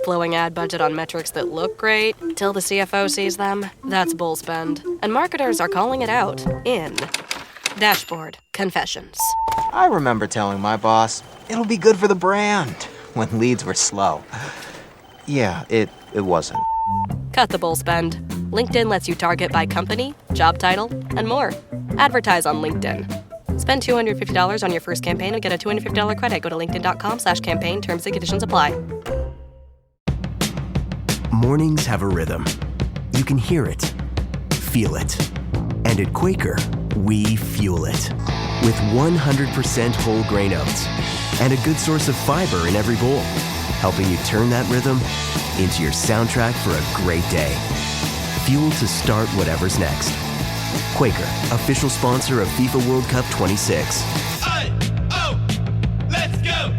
Blowing ad budget on metrics that look great till the CFO sees them, that's bull spend. And marketers are calling it out in Dashboard Confessions. I remember telling my boss, it'll be good for the brand, when leads were slow. Yeah, it wasn't. Cut the bull spend. LinkedIn lets you target by company, job title, and more. Advertise on LinkedIn. Spend $250 on your first campaign and get a $250 credit. Go to linkedin.com/campaign. Terms and conditions apply. Mornings have a rhythm. You can hear it, feel it. And at Quaker, we fuel it. With 100% whole grain oats and a good source of fiber in every bowl, helping you turn that rhythm into your soundtrack for a great day. Fuel to start whatever's next. Quaker, official sponsor of FIFA World Cup 26. Let's go! Let's go!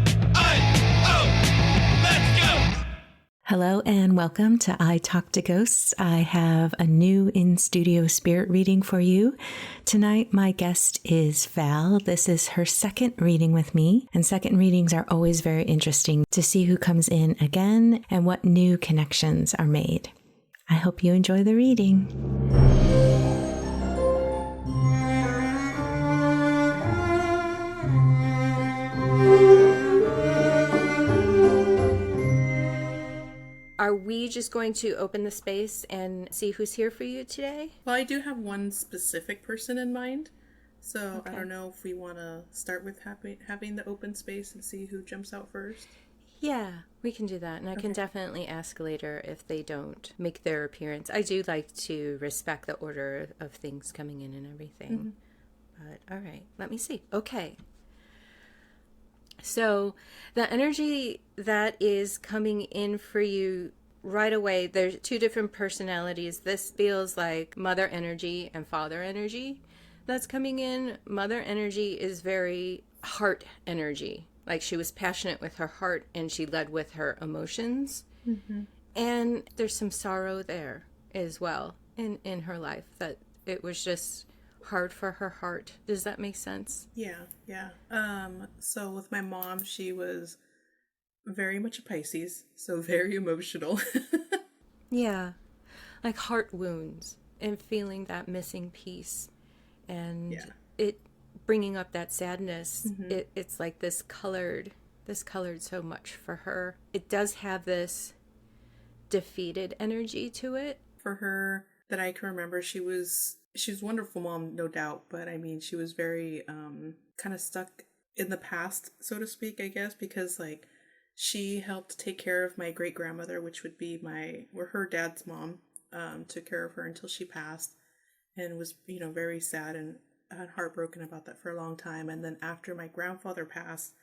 Hello and welcome to I Talk to Ghosts. I have a new in-studio spirit reading for you. Tonight, my guest is Val. This is her second reading with me, and second readings are always very interesting to see who comes in again and what new connections are made. I hope you enjoy the reading. Are we just going to open the space and see who's here for you today? Well, I do have one specific person in mind, so Okay. I don't know if we want to start with having the open space and see who jumps out first. Yeah, we can do that. And I can definitely ask later if they don't make their appearance. I do like to respect the order of things coming in and everything. But all right, let me see. Okay. So the energy that is coming in for you right away, there's two different personalities. This feels like mother energy and father energy that's coming in. Mother energy is very heart energy. Like she was passionate with her heart and she led with her emotions. And there's some sorrow there as well in her life, that it was just hard for her heart. Does that make sense? Yeah. So with my mom, she was very much a Pisces, so very emotional. Yeah. Like heart wounds and feeling that missing piece and it bringing up that sadness. It's like this colored so much for her. It does have this defeated energy to it. For her, that I can remember, she was a wonderful mom, no doubt, but I mean, she was very kind of stuck in the past, so to speak, I guess, because like she helped take care of my great grandmother, which would be her dad's mom, took care of her until she passed, and was, very sad and heartbroken about that for a long time. And then after my grandfather passed,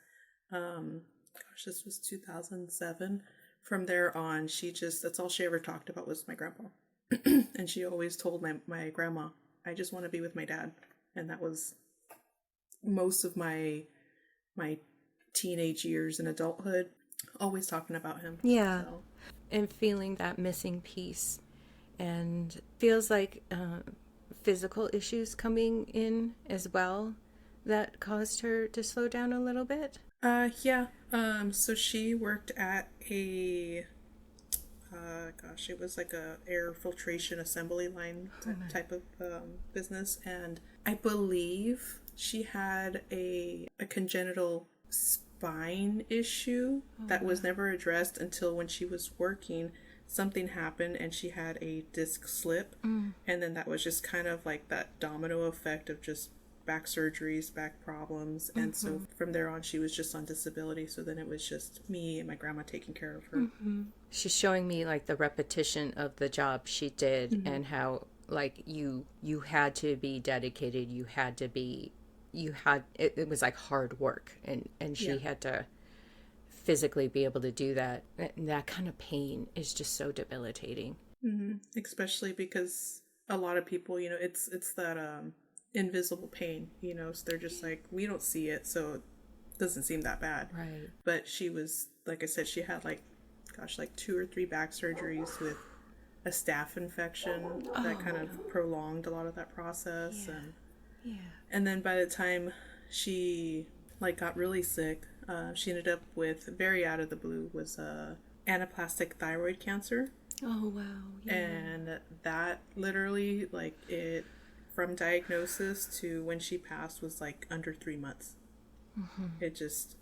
this was 2007. From there on, that's all she ever talked about was my grandpa. And she always told my grandma, I just want to be with my dad. And that was most of my teenage years and adulthood, always talking about him. Yeah. So. And feeling that missing piece. And feels like physical issues coming in as well that caused her to slow down a little bit. Yeah. So she worked at it was like a air filtration assembly line type of business, and I believe she had a congenital spine issue that was never addressed until when she was working. Something happened and she had a disc slip, and then that was just kind of like that domino effect of just back surgeries, back problems, and so from there on she was just on disability. So then it was just me and my grandma taking care of her. She's showing me like the repetition of the job she did and how like you had to be dedicated, it was like hard work, and she had to physically be able to do that. And that kind of pain is just so debilitating. Especially because a lot of people, it's that invisible pain, so they're just like, we don't see it, so it doesn't seem that bad. Right. But she was, like I said, she had like 2 or 3 back surgeries with a staph infection that kind of prolonged a lot of that process. And then by the time she got really sick, she ended up with, very out of the blue, was anaplastic thyroid cancer. Oh, wow. Yeah. And that literally, like, it from diagnosis to when she passed was like under 3 months. It just,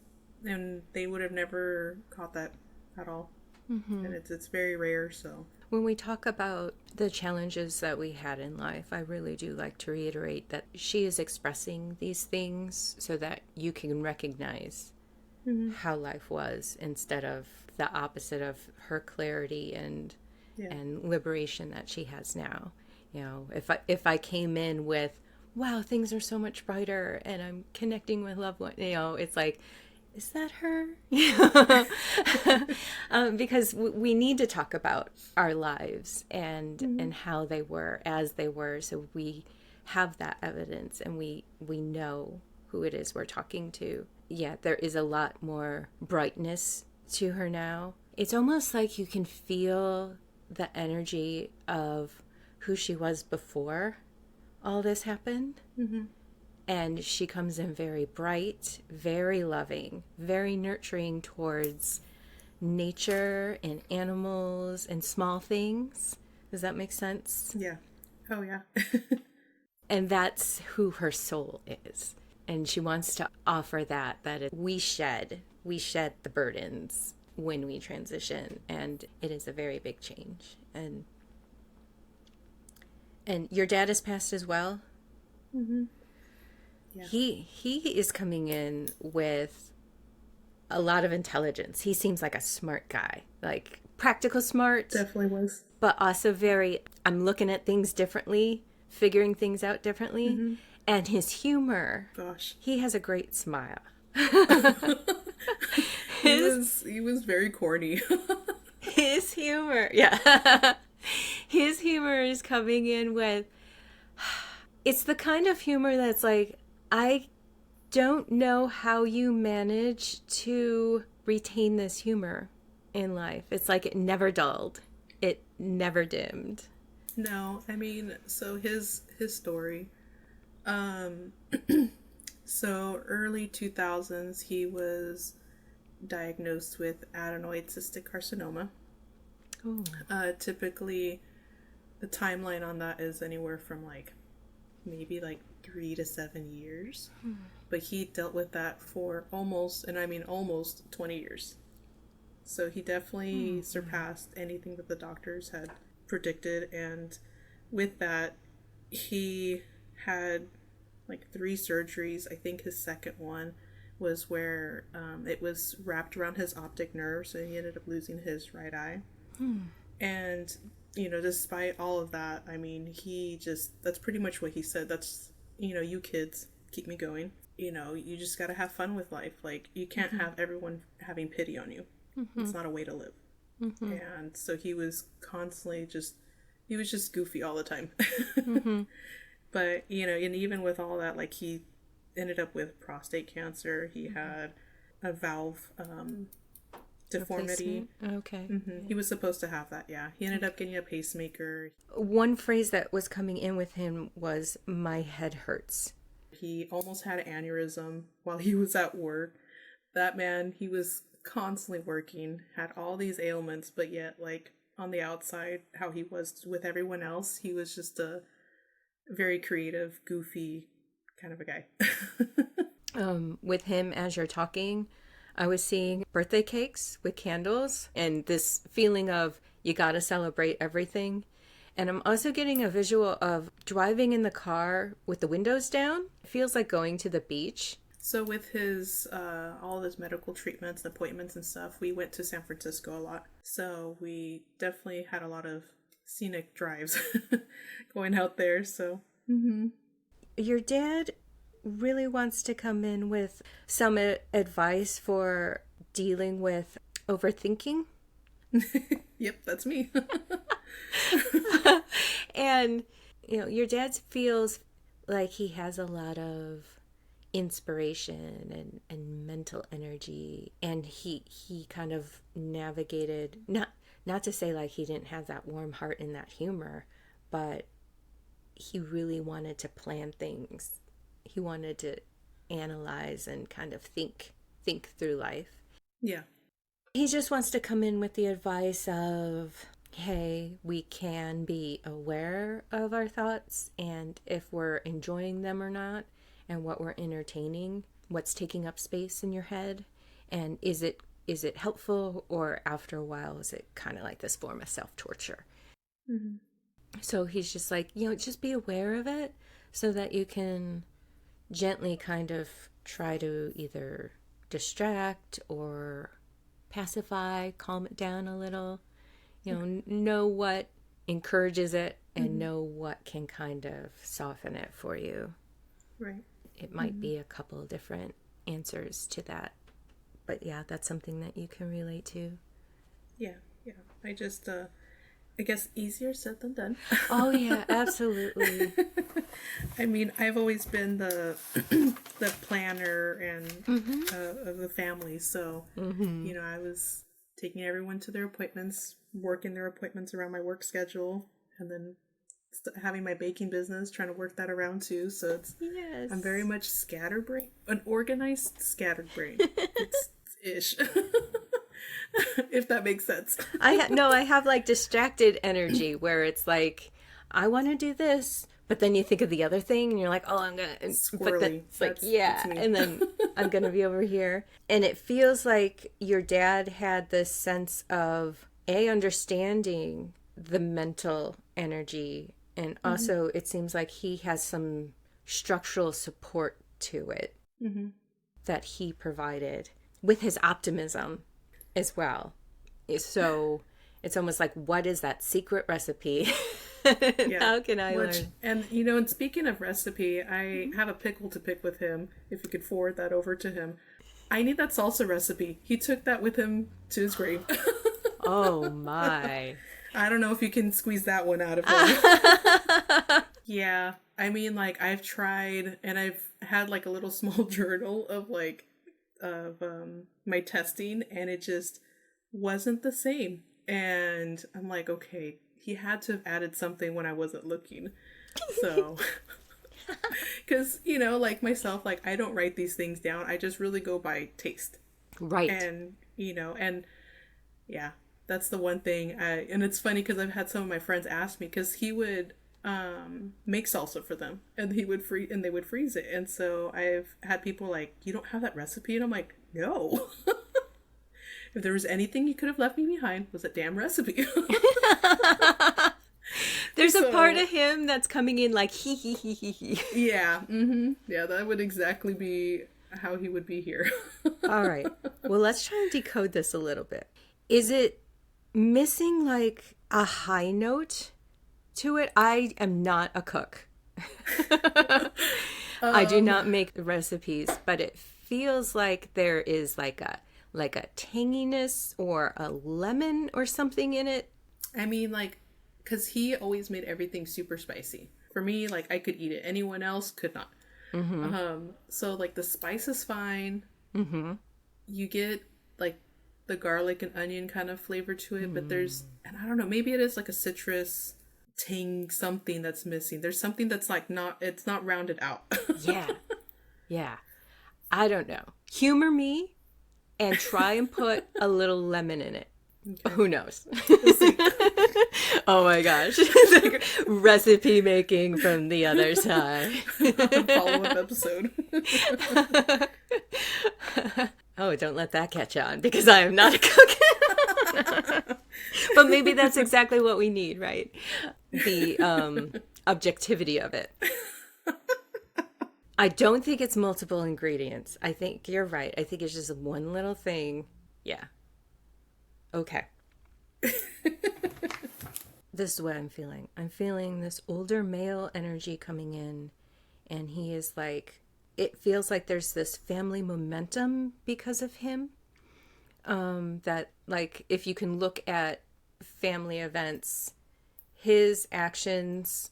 and they would have never caught that at all. And it's very rare. So When we talk about the challenges that we had in life, I really do like to reiterate that she is expressing these things so that you can recognize how life was, instead of the opposite of her clarity and liberation that she has now. You know, if I came in with, wow, things are so much brighter and I'm connecting with loved ones, you know, it's like, is that her? Because we need to talk about our lives and how they were as they were, so we have that evidence and we know who it is we're talking to. Yeah, there is a lot more brightness to her now. It's almost like you can feel the energy of who she was before all this happened. And she comes in very bright, very loving, very nurturing towards nature and animals and small things. Does that make sense? yeah. Oh yeah. And that's who her soul is. And she wants to offer that we shed the burdens when we transition. And it is a very big change. And your dad has passed as well? Yeah. He is coming in with a lot of intelligence. He seems like a smart guy, like practical smart, Definitely was. but also very, I'm looking at things differently, figuring things out differently. And his humor, Gosh. he has a great smile. He was very corny. His humor, yeah. His humor is coming in with, it's the kind of humor that's like, I don't know how you manage to retain this humor in life. It's like it never dulled. It never dimmed. No, I mean, so his story. So early 2000s, he was diagnosed with adenoid cystic carcinoma. Typically, the timeline on that is anywhere from maybe 3 to 7 years. But he dealt with that for almost 20 years. So he definitely surpassed anything that the doctors had predicted. And with that, he had 3 surgeries. I think his second one was where it was wrapped around his optic nerve, so he ended up losing his right eye. And despite all of that, I mean, that's pretty much what he said. That's, you kids keep me going. You just got to have fun with life. Like, you can't have everyone having pity on you. It's not a way to live. And so he was constantly he was just goofy all the time. But, and even with all that, he ended up with prostate cancer. He had a valve deformity. Okay. He was supposed to have that, yeah. He ended up getting a pacemaker. One phrase that was coming in with him was, my head hurts. He almost had an aneurysm while he was at work. That man, he was constantly working, had all these ailments, but yet, on the outside, how he was with everyone else, he was just a very creative, goofy kind of a guy. With him, as you're talking, I was seeing birthday cakes with candles and this feeling of you gotta celebrate everything. And I'm also getting a visual of driving in the car with the windows down. It feels like going to the beach. So with his all of his medical treatments and appointments and stuff, we went to San Francisco a lot. So we definitely had a lot of scenic drives going out there. So Your dad really wants to come in with some advice for dealing with overthinking. Yep, that's me. And your dad feels like he has a lot of inspiration and mental energy, and he kind of navigated, not to say he didn't have that warm heart and that humor, but he really wanted to plan things. He wanted to analyze and kind of think through life. Yeah. He just wants to come in with the advice of, hey, we can be aware of our thoughts and if we're enjoying them or not, and what we're entertaining, what's taking up space in your head, and is it helpful, or after a while is it kind of like this form of self-torture? Mm-hmm. So he's just like, just be aware of it so that you can gently kind of try to either distract or pacify, calm it down a little. Know what encourages it and know what can kind of soften it for you. Right. It might be a couple of different answers to that. But yeah, that's something that you can relate to. Yeah. I just, I guess easier said than done. Oh yeah, absolutely. I mean, I've always been the the planner and of the family, so I was taking everyone to their appointments, working their appointments around my work schedule, and then having my baking business, trying to work that around too. So it's I'm very much scatterbrain, an organized scattered brain. It's ish. If that makes sense. I have like distracted energy where it's like, I want to do this, but then you think of the other thing and you're like, oh, I'm gonna Squirrely. but then it's like, That's me. and then I'm gonna be over here. And it feels like your dad had this sense of understanding the mental energy, and also it seems like he has some structural support to it that he provided with his optimism as well. So it's almost like, what is that secret recipe? How can I learn? And and speaking of recipe, I have a pickle to pick with him. If you could forward that over to him, I need that salsa recipe. He took that with him to his grave. Oh my! I don't know if you can squeeze that one out of him. Yeah, I mean, like, I've tried, and I've had like a little small journal of my testing, and it just wasn't the same. And I'm like, okay, he had to have added something when I wasn't looking. So, because like myself, like, I don't write these things down. I just really go by taste, Right. and and yeah, that's the one thing. And it's funny because I've had some of my friends ask me, because he would make salsa for them, and they would freeze it. And so I've had people like, you don't have that recipe? And I'm like, no. If there was anything you could have left me behind, was a damn recipe. There's a part of him that's coming in like, he. Yeah. Yeah, that would exactly be how he would be here. All right. Well, let's try and decode this a little bit. Is it missing like a high note to it? I am not a cook. I do not make recipes, but it feels like there is like a tanginess or a lemon or something in it. I mean, like, because he always made everything super spicy. For me, like, I could eat it. Anyone else could not. So, like, the spice is fine. You get, like, the garlic and onion kind of flavor to it, but and I don't know, maybe it is like a citrus tang, something that's missing. There's something that's like it's not rounded out. Yeah. I don't know. Humor me and try and put a little lemon in it. Okay. Who knows? Oh my gosh. It's like recipe making from the other side. Follow-up episode. Oh, don't let that catch on, because I am not a cook. But maybe that's exactly what we need, right? The objectivity of it. I don't think it's multiple ingredients. I think you're right. I think it's just one little thing. Yeah. Okay. This is what I'm feeling. I'm feeling this older male energy coming in, and he is like, it feels like there's this family momentum because of him. That, like, if you can look at family events, his actions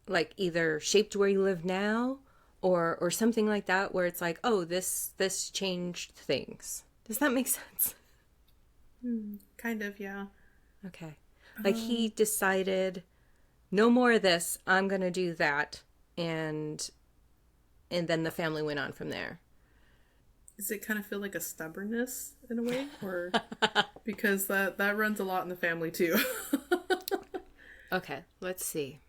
like either shaped where you live now or something like that, where it's like, oh, this changed things. Does that make sense? Kind of, yeah. Okay. Like, he decided, no more of this, I'm going to do that. And then the family went on from there. does it kind of feel like a stubbornness in a way, or because that runs a lot in the family too. Okay, let's see.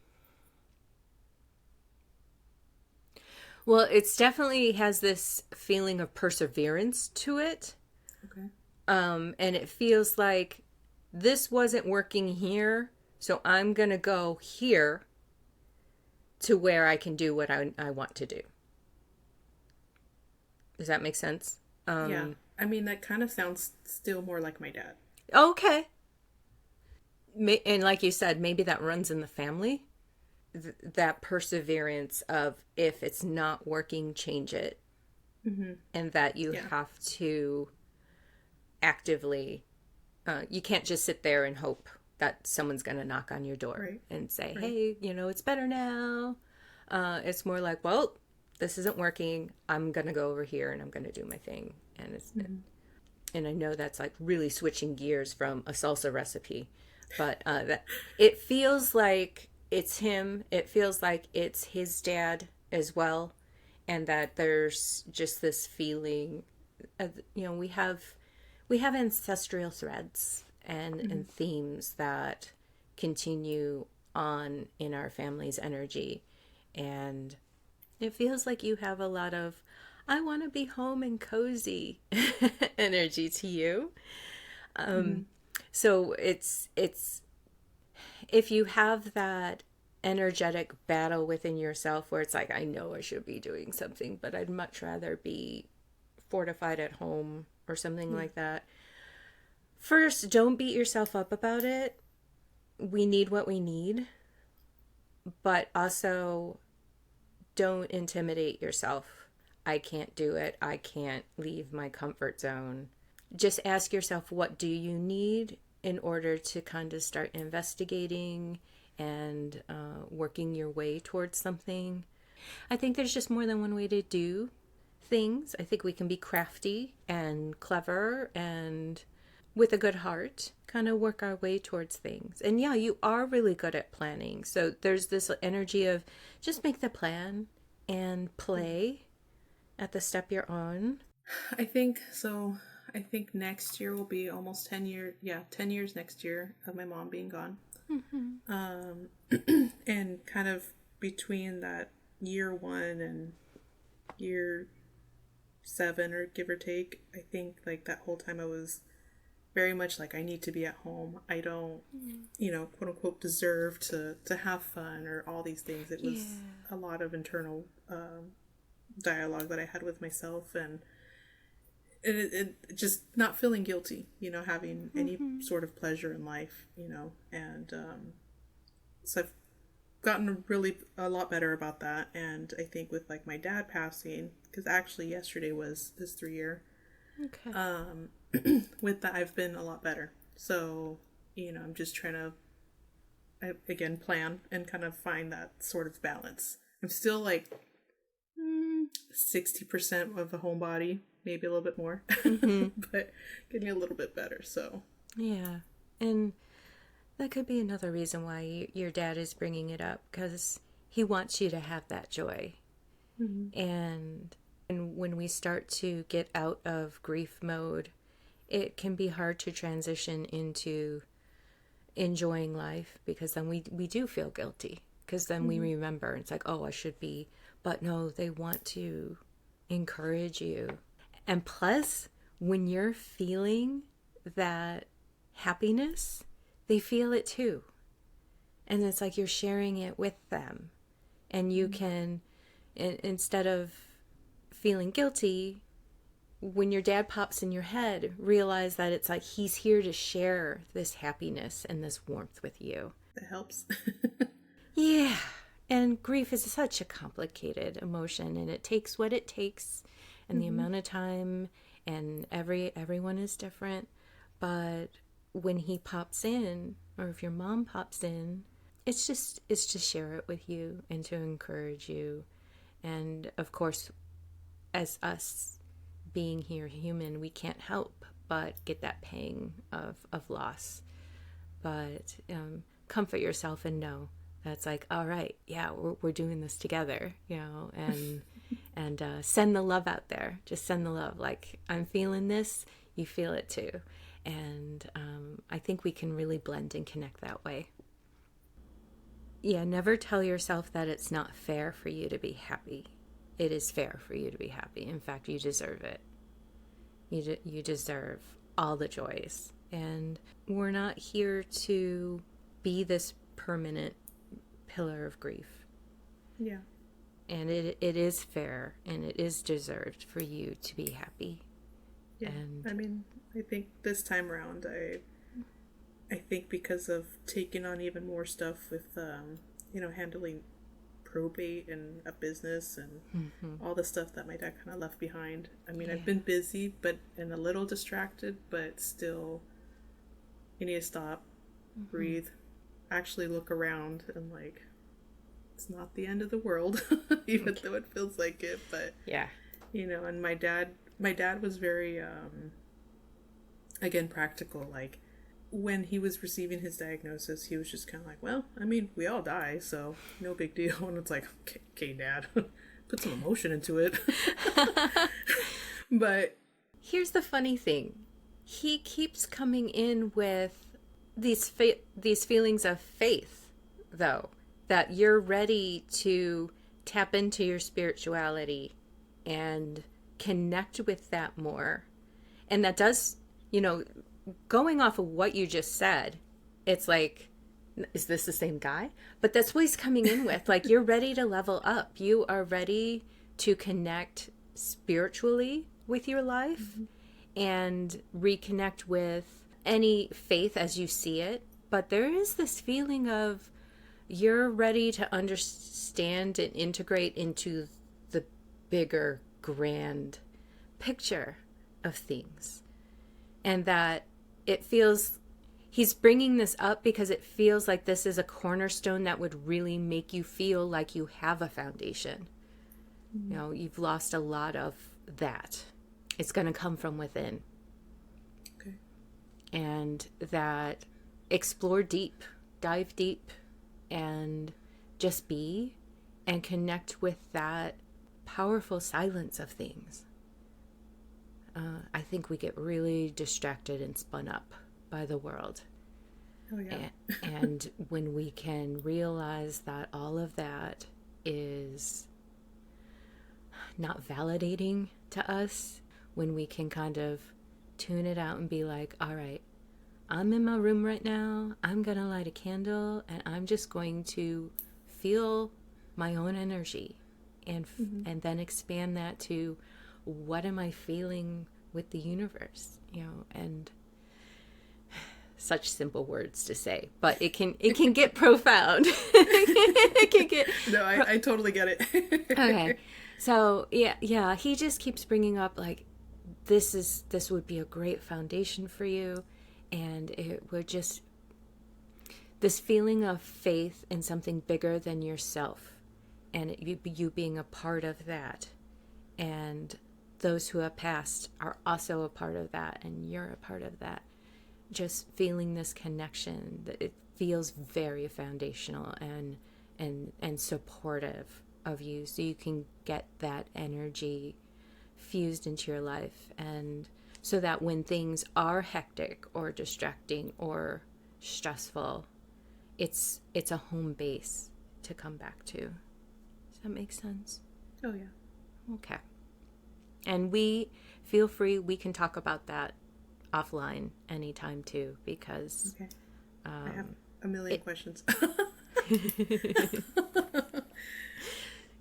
Well, it's definitely has this feeling of perseverance to it. Okay. And it feels like this wasn't working here, so I'm going to go here to where I can do what I want to do. Does that make sense? Yeah. I mean, that kind of sounds still more like my dad. Okay. And like you said, maybe that runs in the family. That perseverance of, if it's not working, change it. Mm-hmm. And that you have to actively, you can't just sit there and hope that someone's going to knock on your door and say, hey, it's better now. It's more like, well, this isn't working. I'm going to go over here and I'm going to do my thing. And it's, and I know that's like really switching gears from a salsa recipe, but that it feels like it's him. It feels like it's his dad as well. And that there's just this feeling of, we have ancestral threads and themes that continue on in our family's energy. And it feels like you have a lot of, I want to be home and cozy energy to you. So it's, if you have that energetic battle within yourself where it's like, I know I should be doing something, but I'd much rather be fortified at home or something like that. First, don't beat yourself up about it. We need what we need, but also don't intimidate yourself. I can't do it. I can't leave my comfort zone. Just ask yourself, what do you need in order to kind of start investigating and working your way towards something. I think there's just more than one way to do things. I think we can be crafty and clever and with a good heart kind of work our way towards things. And yeah, you are really good at planning. So there's this energy of just make the plan and play at the step you're on. I think so. I think next year will be almost 10 years. Yeah, 10 years next year of my mom being gone. And kind of between that year 1 and year 7, or give or take, I think like that whole time I was very much like, I need to be at home. I don't, quote unquote, deserve to have fun or all these things. It was a lot of internal dialogue that I had with myself, and it just not feeling guilty, having any sort of pleasure in life, and so I've gotten really a lot better about that. And I think with like my dad passing, because actually yesterday was his 3-year, with that I've been a lot better. So I'm just trying to again plan and kind of find that sort of balance. I'm still like 60% of a homebody, maybe a little bit more, but getting a little bit better. So yeah, and that could be another reason why your dad is bringing it up, because he wants you to have that joy. And when we start to get out of grief mode, it can be hard to transition into enjoying life, because then we do feel guilty, because then we remember it's like, oh, I should be, but no, they want to encourage you. And plus, when you're feeling that happiness, they feel it too. And it's like you're sharing it with them. And you can, instead of feeling guilty, when your dad pops in your head, realize that it's like he's here to share this happiness and this warmth with you. that helps. Yeah. And grief is such a complicated emotion, and it takes what it takes, and the amount of time, and everyone is different. But when he pops in, or if your mom pops in, it's to share it with you and to encourage you. And of course, as us being here human, we can't help but get that pang of loss. But comfort yourself and know that's like, all right, yeah, we're doing this together, and And send the love out there. Just send the love. Like, I'm feeling this, you feel it too. And I think we can really blend and connect that way. Yeah, never tell yourself that it's not fair for you to be happy. It is fair for you to be happy. In fact, you deserve it. You deserve all the joys. And we're not here to be this permanent pillar of grief. Yeah. And it is fair and it is deserved for you to be happy. Yeah. And I mean, I think this time around, I think because of taking on even more stuff with, handling probate and a business and all the stuff that my dad kind of left behind. I mean, I've been busy, and a little distracted, but still, you need to stop, breathe, actually look around, and like, it's not the end of the world, even though it feels like it. But yeah, and my dad was very, again, practical. Like, when he was receiving his diagnosis, he was just kind of like, well, I mean, we all die, so no big deal. And it's like, okay, Dad, put some emotion into it. But here's the funny thing. He keeps coming in with these feelings of faith, though, that you're ready to tap into your spirituality and connect with that more. And that does, going off of what you just said, it's like, is this the same guy? But that's what he's coming in with. Like, you're ready to level up. You are ready to connect spiritually with your life and reconnect with any faith as you see it. But there is this feeling of you're ready to understand and integrate into the bigger, grand picture of things. And that it feels, he's bringing this up because it feels like this is a cornerstone that would really make you feel like you have a foundation. You've lost a lot of that. It's going to come from within. Okay. And that explore deep, dive deep, and just be and connect with that powerful silence of things. I think we get really distracted and spun up by the world. Oh, yeah. And when we can realize that all of that is not validating to us, when we can kind of tune it out and be like, all right, I'm in my room right now, I'm going to light a candle, and I'm just going to feel my own energy and then expand that to what am I feeling with the universe, and such simple words to say, but it can get profound. It can get no, I totally get it. Okay. So yeah, he just keeps bringing up like this would be a great foundation for you, and it would just this feeling of faith in something bigger than yourself, and you being a part of that, and those who have passed are also a part of that, and you're a part of that. Just feeling this connection, that it feels very foundational and supportive of you, so you can get that energy fused into your life, and so that when things are hectic or distracting or stressful, it's a home base to come back to. Does that make sense? Oh, yeah. Okay. And we feel free, we can talk about that offline anytime too, because okay. I have a million questions.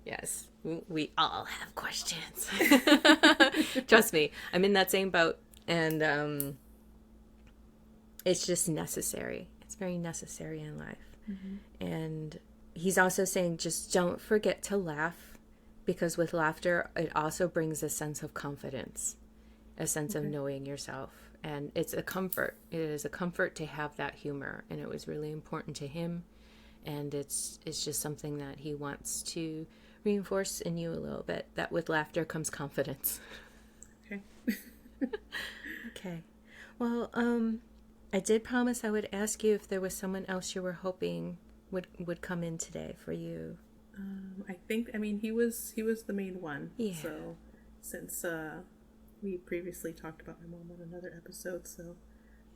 Yes, we all have questions. Trust me, I'm in that same boat, and it's just necessary. It's very necessary in life. And he's also saying, just don't forget to laugh, because with laughter, it also brings a sense of confidence, a sense of knowing yourself. And it's a comfort. It is a comfort to have that humor, and it was really important to him. And it's just something that he wants to reinforce in you a little bit, that with laughter comes confidence. Okay. Okay. Well, I did promise I would ask you if there was someone else you were hoping would come in today for you. I think, I mean, he was the main one. Yeah. So since we previously talked about my mom on another episode, so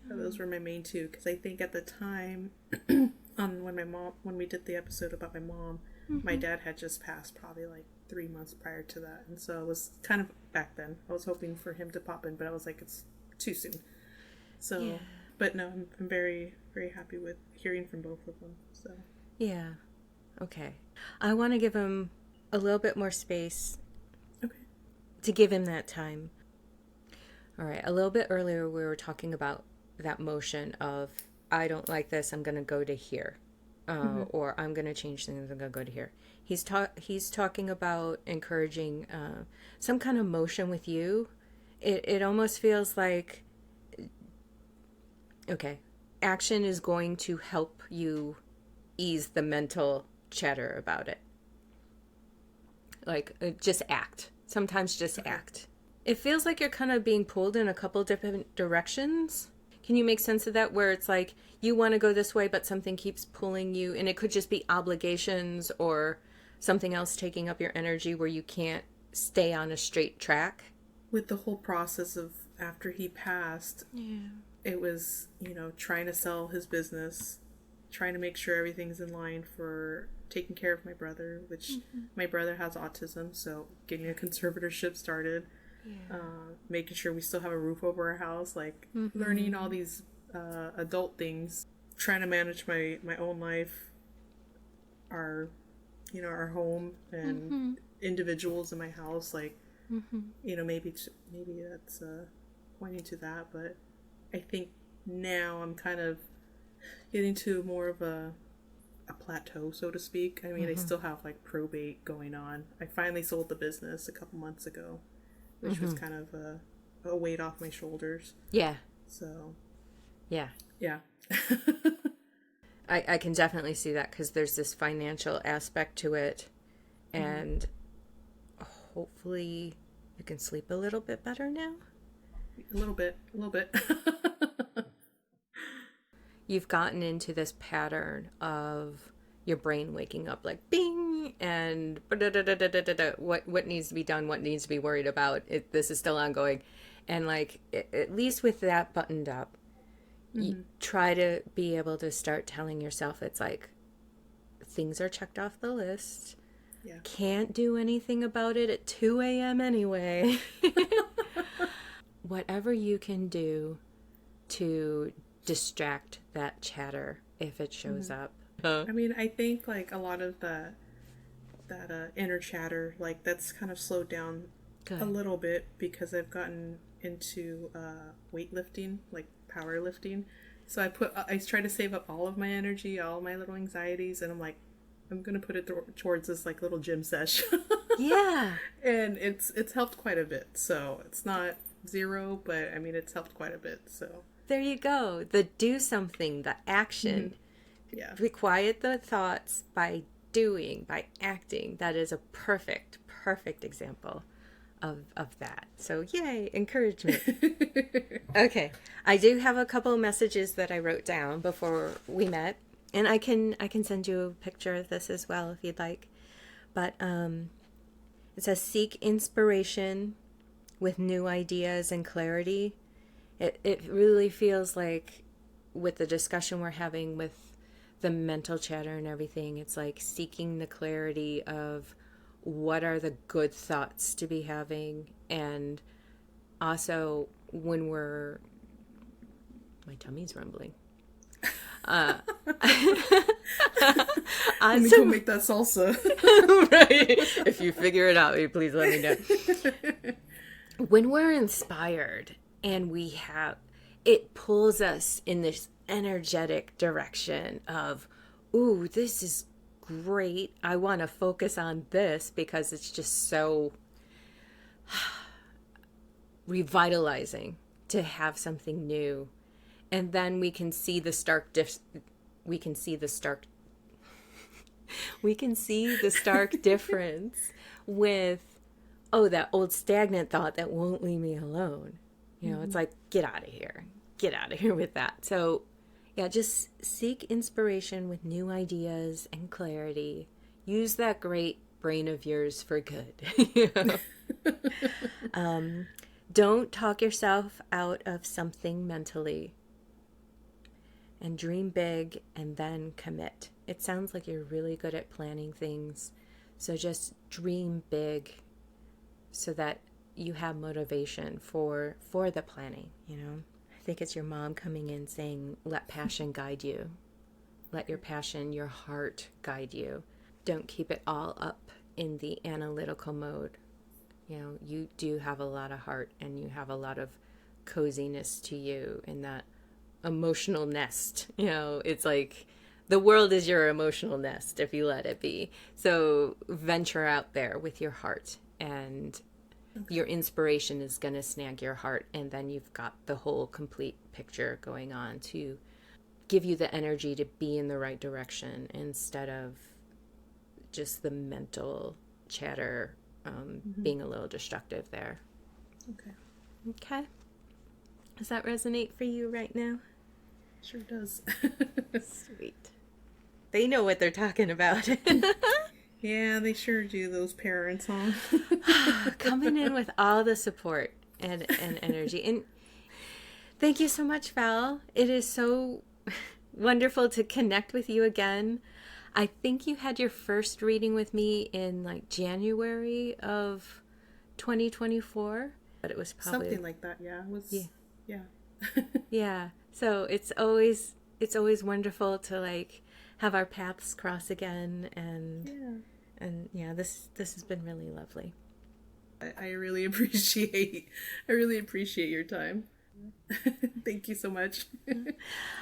those were my main two. Because I think at the time, when we did the episode about my mom, my dad had just passed probably like 3 months prior to that, and so I was kind of back then. I was hoping for him to pop in, but I was like, it's too soon. So, Yeah. but no, I'm very, very happy with hearing from both of them. So. Yeah. Okay. I want to give him a little bit more space. Okay. To give him that time. All right. A little bit earlier, we were talking about that motion of, I don't like this, I'm going to go to here. Or I'm going to change things, I'm going to go to here. He's talking about encouraging some kind of motion with you. It almost feels like, okay, action is going to help you ease the mental chatter about it. Like, just act. Sometimes just act. It feels like you're kind of being pulled in a couple different directions. Can you make sense of that? Where it's like, you want to go this way, but something keeps pulling you. And it could just be obligations or something else taking up your energy where you can't stay on a straight track. With the whole process of after he passed, it was, trying to sell his business, trying to make sure everything's in line for taking care of my brother, which my brother has autism, so getting a conservatorship started, making sure we still have a roof over our house, like learning all these adult things, trying to manage my own life, our home, and individuals in my house, like, maybe that's pointing to that, but I think now I'm kind of getting to more of a plateau, so to speak. I mean, I still have like probate going on. I finally sold the business a couple months ago, which was kind of a weight off my shoulders. Yeah. So. Yeah. Yeah. I can definitely see that because there's this financial aspect to it, and hopefully you can sleep a little bit better now. A little bit. You've gotten into this pattern of your brain waking up like bing and what needs to be done, what needs to be worried about. This is still ongoing. And like, at least with that buttoned up, you try to be able to start telling yourself it's like, things are checked off the list. Yeah. Can't do anything about it at 2 a.m. anyway. Whatever you can do to distract that chatter if it shows up. I mean, I think like a lot of that inner chatter, like that's kind of slowed down a little bit because I've gotten into weightlifting, like powerlifting. So I try to save up all of my energy, all my little anxieties, and I'm like, I'm gonna put it towards this like little gym sesh. Yeah. And it's helped quite a bit. So it's not zero, but I mean it's helped quite a bit. So there you go. The do something, the action. Yeah. Requiet the thoughts by doing, by acting. That is a perfect example of that. So yay, encouragement. Okay. I do have a couple of messages that I wrote down before we met. And I can send you a picture of this as well if you'd like. But it says seek inspiration with new ideas and clarity. It really feels like with the discussion we're having with the mental chatter and everything, it's like seeking the clarity of what are the good thoughts to be having, and also when my tummy's rumbling. Let me go make that salsa. Right. If you figure it out, please let me know. When we're inspired and it pulls us in this energetic direction of, ooh, this is great. I want to focus on this because it's just so revitalizing to have something new. And then we can see the stark difference with, oh, that old stagnant thought that won't leave me alone. It's like, get out of here with that. So yeah, just seek inspiration with new ideas and clarity. use that great brain of yours for good. You know? Don't talk yourself out of something mentally. And dream big and then commit. It sounds like you're really good at planning things. So just dream big so that you have motivation for the planning, you know? I think it's your mom coming in saying, let passion guide you. Let your passion, your heart guide you. Don't keep it all up in the analytical mode. You know, you do have a lot of heart and you have a lot of coziness to you in that emotional nest. You know, it's like the world is your emotional nest if you let it be. So venture out there with your heart, and your inspiration is going to snag your heart, and then you've got the whole complete picture going on to give you the energy to be in the right direction instead of just the mental chatter being a little destructive there. Okay. Does that resonate for you right now? Sure does. Sweet. They know what they're talking about. Yeah, they sure do, those parents, huh? Coming in with all the support and energy. And thank you so much, Val. It is so wonderful to connect with you again. I think you had your first reading with me in like January of 2024, but it was probably something like that. Yeah, it was. Yeah. Yeah. So it's always wonderful to like have our paths cross again, and this has been really lovely. I really appreciate your time. Thank you so much.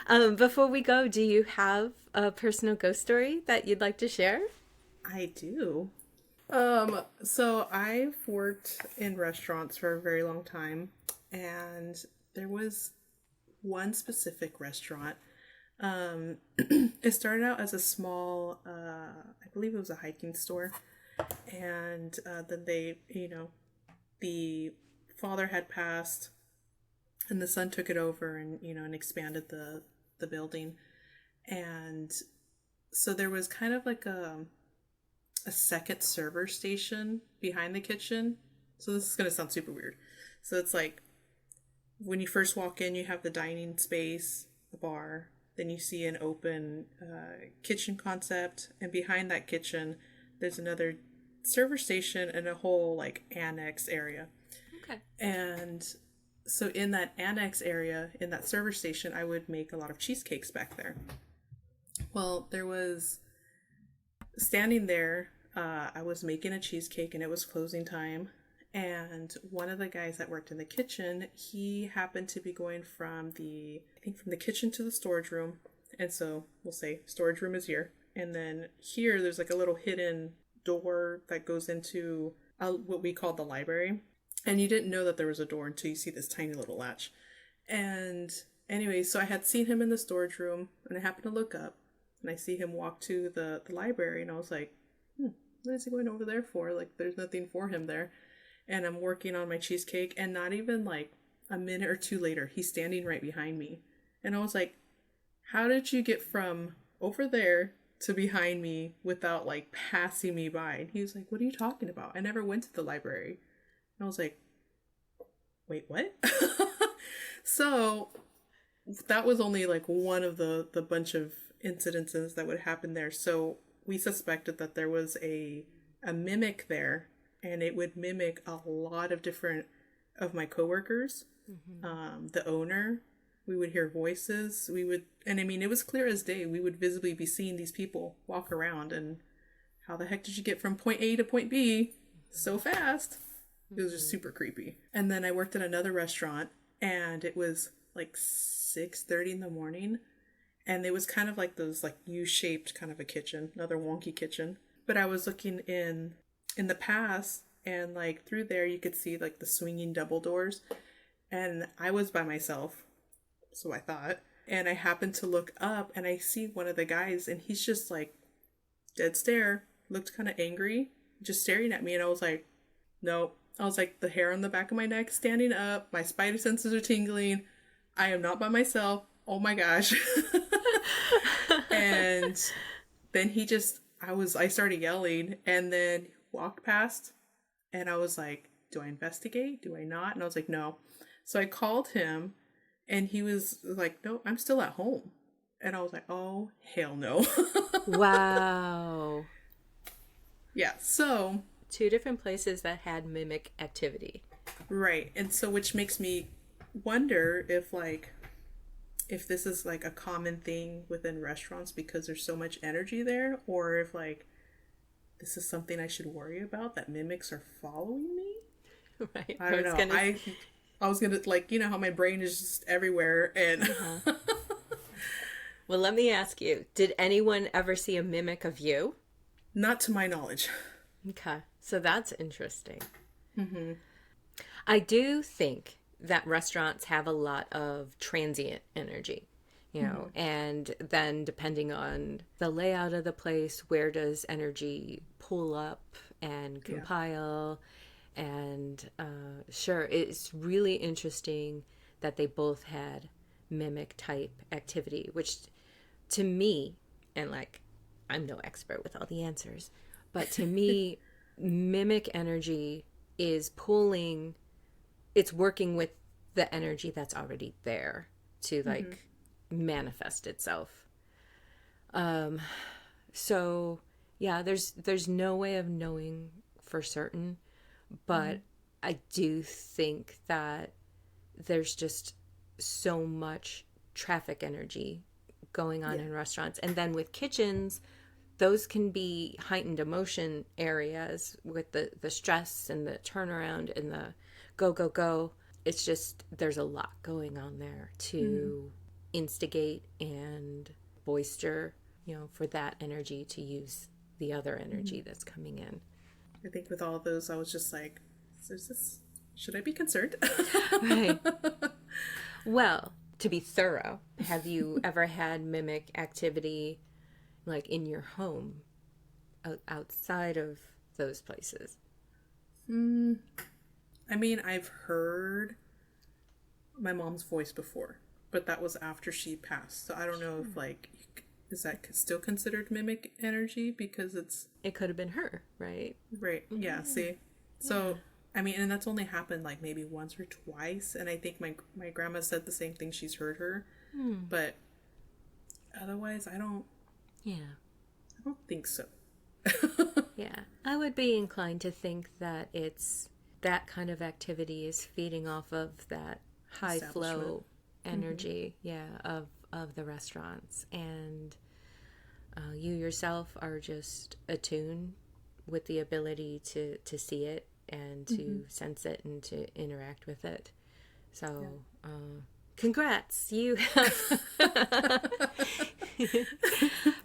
Before we go, do you have a personal ghost story that you'd like to share? I do. So I've worked in restaurants for a very long time, and there was one specific restaurant. It started out as a small, I believe it was a hiking store, and then they, the father had passed, and the son took it over and expanded the building, and so there was kind of like a second server station behind the kitchen. So this is gonna sound super weird. So it's like, when you first walk in, you have the dining space, the bar, then you see an open kitchen concept, and behind that kitchen, there's another server station and a whole like annex area. Okay. And so in that annex area, in that server station, I would make a lot of cheesecakes back there. Well, there was standing there, I was making a cheesecake and it was closing time. And one of the guys that worked in the kitchen, he happened to be going from the kitchen to the storage room. And so we'll say storage room is here. And then here, there's like a little hidden door that goes into what we call the library. And you didn't know that there was a door until you see this tiny little latch. And anyway, so I had seen him in the storage room, and I happened to look up, and I see him walk to the library, and I was like, what is he going over there for? Like, there's nothing for him there. And I'm working on my cheesecake, and not even like a minute or two later, he's standing right behind me. And I was like, how did you get from over there to behind me without like passing me by? And he was like, what are you talking about? I never went to the library. And I was like, wait, what? So that was only like one of the bunch of incidences that would happen there. So we suspected that there was a mimic there, and it would mimic a lot of different of my coworkers. The owner, we would hear voices, and I mean, it was clear as day. We would visibly be seeing these people walk around, and how the heck did you get from point A to point B so fast? It was just super creepy. And then I worked at another restaurant, and it was like 6:30 in the morning, and it was kind of like those like U-shaped kind of a kitchen, another wonky kitchen. But I was looking in the past, and like through there you could see like the swinging double doors, and I was by myself, so I thought, and I happened to look up, and I see one of the guys, and he's just like dead stare, looked kind of angry, just staring at me, and I was like, nope. I was like, the hair on the back of my neck standing up, my spidey senses are tingling, I am not by myself, oh my gosh. And then he just I started yelling and then walked past and I was like, do I investigate? Do I not? And I was like, no. So I called him and he was like, no, I'm still at home. And I was like, oh, hell no. Wow. Yeah, so. 2 different places that had mimic activity. Right. And so, which makes me wonder if, like, if this is, like, a common thing within restaurants because there's so much energy there, or if, like, this is something I should worry about, that mimics are following me. Right. I don't know. I was gonna, like, you know how my brain is just everywhere, and Well, let me ask you, did anyone ever see a mimic of you? not to my knowledge. Okay, so that's interesting. Mm-hmm. I do think that restaurants have a lot of transient energy, you know, and then depending on the layout of the place, where does energy pull up and compile? And sure, it's really interesting that they both had mimic type activity, which to me, and like, I'm no expert with all the answers, but to me, mimic energy is pulling, it's working with the energy that's already there to like manifest itself. So yeah, there's no way of knowing for certain, but I do think that there's just so much traffic energy going on in restaurants. And then with kitchens, those can be heightened emotion areas with the stress and the turnaround and the go, go, go. It's just, there's a lot going on there to instigate and boister, you know, for that energy to use the other energy that's coming in. I think with all of those, I was just like, should I be concerned? Right. Well, to be thorough, have you ever had mimic activity like in your home outside of those places? I mean, I've heard my mom's voice before, but that was after she passed. So I don't know if, like, is that still considered mimic energy because it's... It could have been her, right? Right. Yeah, see? So, I mean, and that's only happened, like, maybe once or twice. And I think my grandma said the same thing. She's heard her. But otherwise, I don't think so. Yeah. I would be inclined to think that it's that kind of activity is feeding off of that high flow energy, of the restaurants. And you yourself are just attuned with the ability to see it and to sense it and to interact with it. So, congrats, you have.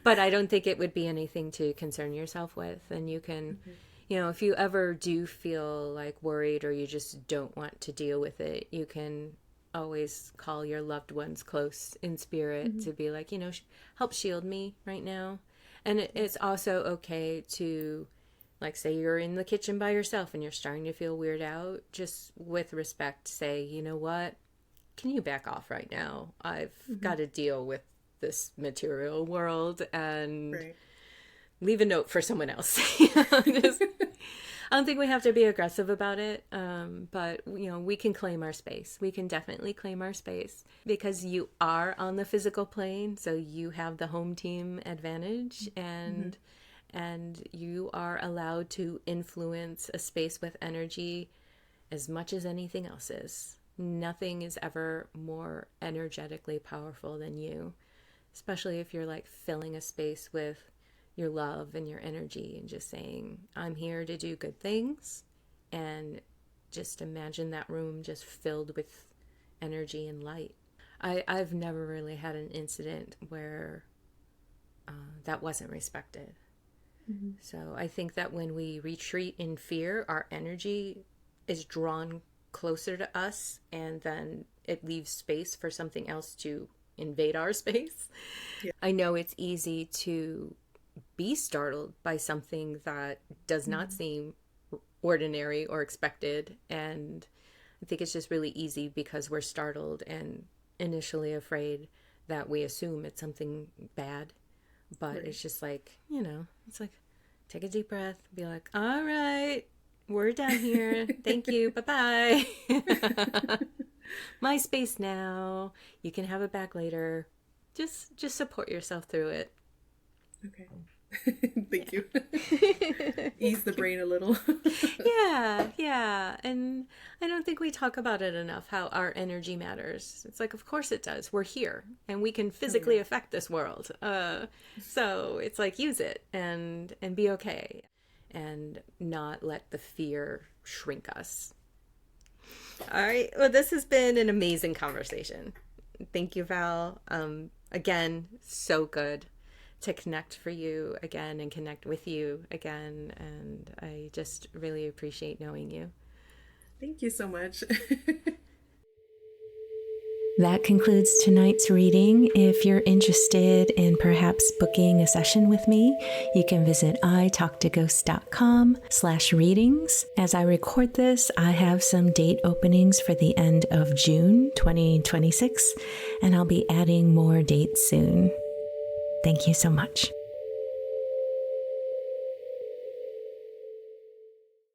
But I don't think it would be anything to concern yourself with. And you can, you know, if you ever do feel like worried or you just don't want to deal with it, you can always call your loved ones close in spirit to be like, you know, help shield me right now. And it's also okay to, like, say you're in the kitchen by yourself and you're starting to feel weird out, just with respect, say, you know what, can you back off right now? I've got to deal with this material world and leave a note for someone else. I don't think we have to be aggressive about it, but, you know, we can claim our space. We can definitely claim our space because you are on the physical plane, so you have the home team advantage, and you are allowed to influence a space with energy as much as anything else is. Nothing is ever more energetically powerful than you, especially if you're like filling a space with your love and your energy and just saying, I'm here to do good things. And just imagine that room just filled with energy and light. I've never really had an incident where that wasn't respected. So I think that when we retreat in fear, our energy is drawn closer to us, and then it leaves space for something else to invade our space. I know it's easy to be startled by something that does not seem ordinary or expected, and I think it's just really easy because we're startled and initially afraid that we assume it's something bad, But it's just like, it's like, take a deep breath, be like, all right, we're done here. Thank you. Bye-bye. My space now. You can have it back later. Just support yourself through it. Okay. Thank you. Ease the brain a little. Yeah. And I don't think we talk about it enough, how our energy matters. It's like, of course it does. We're here and we can physically affect this world. So it's like, use it and be okay and not let the fear shrink us. All right. Well, this has been an amazing conversation. Thank you, Val. Again, so good to connect for you again and connect with you again. And I just really appreciate knowing you. Thank you so much. That concludes tonight's reading. If you're interested in perhaps booking a session with me, you can visit italktoghosts.com/readings. As I record this, I have some date openings for the end of June 2026, and I'll be adding more dates soon. Thank you so much.